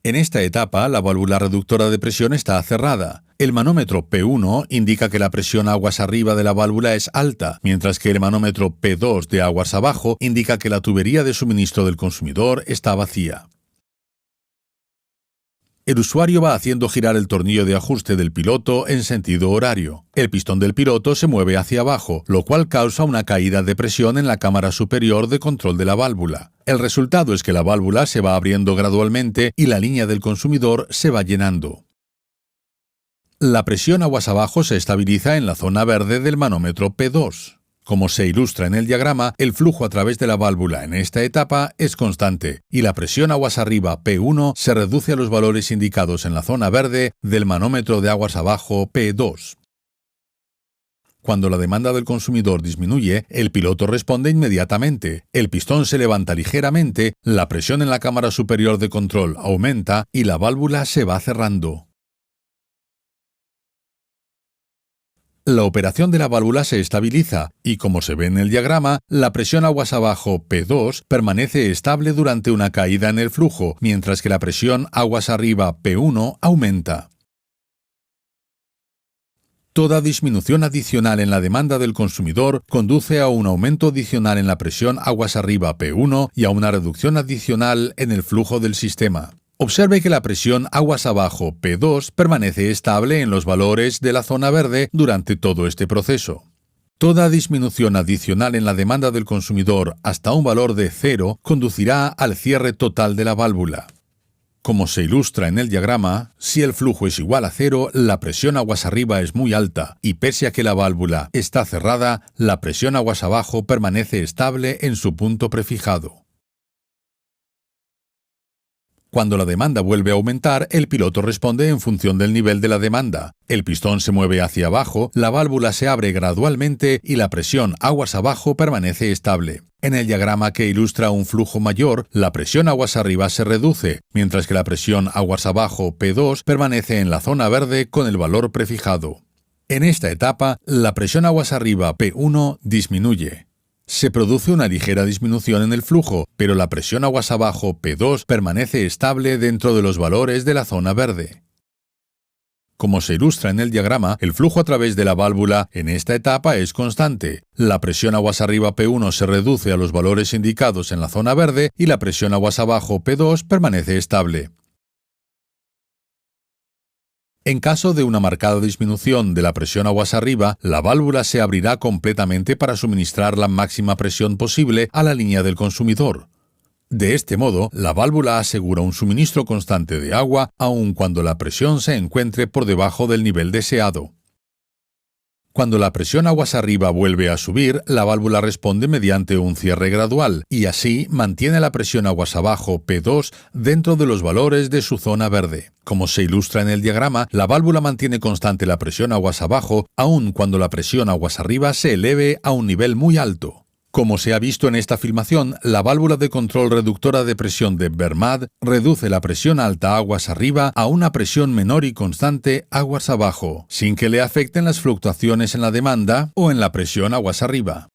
En esta etapa, la válvula reductora de presión está cerrada. El manómetro P1 indica que la presión aguas arriba de la válvula es alta, mientras que el manómetro P2 de aguas abajo indica que la tubería de suministro del consumidor está vacía. El usuario va haciendo girar el tornillo de ajuste del piloto en sentido horario. El pistón del piloto se mueve hacia abajo, lo cual causa una caída de presión en la cámara superior de control de la válvula. El resultado es que la válvula se va abriendo gradualmente y la línea del consumidor se va llenando. La presión aguas abajo se estabiliza en la zona verde del manómetro P2. Como se ilustra en el diagrama, el flujo a través de la válvula en esta etapa es constante y la presión aguas arriba P1 se reduce a los valores indicados en la zona verde del manómetro de aguas abajo P2. Cuando la demanda del consumidor disminuye, el piloto responde inmediatamente, el pistón se levanta ligeramente, la presión en la cámara superior de control aumenta y la válvula se va cerrando. La operación de la válvula se estabiliza y, como se ve en el diagrama, la presión aguas abajo P2 permanece estable durante una caída en el flujo, mientras que la presión aguas arriba P1 aumenta. Toda disminución adicional en la demanda del consumidor conduce a un aumento adicional en la presión aguas arriba P1 y a una reducción adicional en el flujo del sistema. Observe que la presión aguas abajo P2 permanece estable en los valores de la zona verde durante todo este proceso. Toda disminución adicional en la demanda del consumidor hasta un valor de 0 conducirá al cierre total de la válvula. Como se ilustra en el diagrama, si el flujo es igual a 0, la presión aguas arriba es muy alta y pese a que la válvula está cerrada, la presión aguas abajo permanece estable en su punto prefijado. Cuando la demanda vuelve a aumentar, el piloto responde en función del nivel de la demanda. El pistón se mueve hacia abajo, la válvula se abre gradualmente y la presión aguas abajo permanece estable. En el diagrama que ilustra un flujo mayor, la presión aguas arriba se reduce, mientras que la presión aguas abajo P2 permanece en la zona verde con el valor prefijado. En esta etapa, la presión aguas arriba P1 disminuye. Se produce una ligera disminución en el flujo, pero la presión aguas abajo P2 permanece estable dentro de los valores de la zona verde. Como se ilustra en el diagrama, el flujo a través de la válvula en esta etapa es constante. La presión aguas arriba P1 se reduce a los valores indicados en la zona verde y la presión aguas abajo P2 permanece estable. En caso de una marcada disminución de la presión aguas arriba, la válvula se abrirá completamente para suministrar la máxima presión posible a la línea del consumidor. De este modo, la válvula asegura un suministro constante de agua aun cuando la presión se encuentre por debajo del nivel deseado. Cuando la presión aguas arriba vuelve a subir, la válvula responde mediante un cierre gradual y así mantiene la presión aguas abajo P2 dentro de los valores de su zona verde. Como se ilustra en el diagrama, la válvula mantiene constante la presión aguas abajo aun cuando la presión aguas arriba se eleve a un nivel muy alto. Como se ha visto en esta filmación, la válvula de control reductora de presión de Vermad reduce la presión alta aguas arriba a una presión menor y constante aguas abajo, sin que le afecten las fluctuaciones en la demanda o en la presión aguas arriba.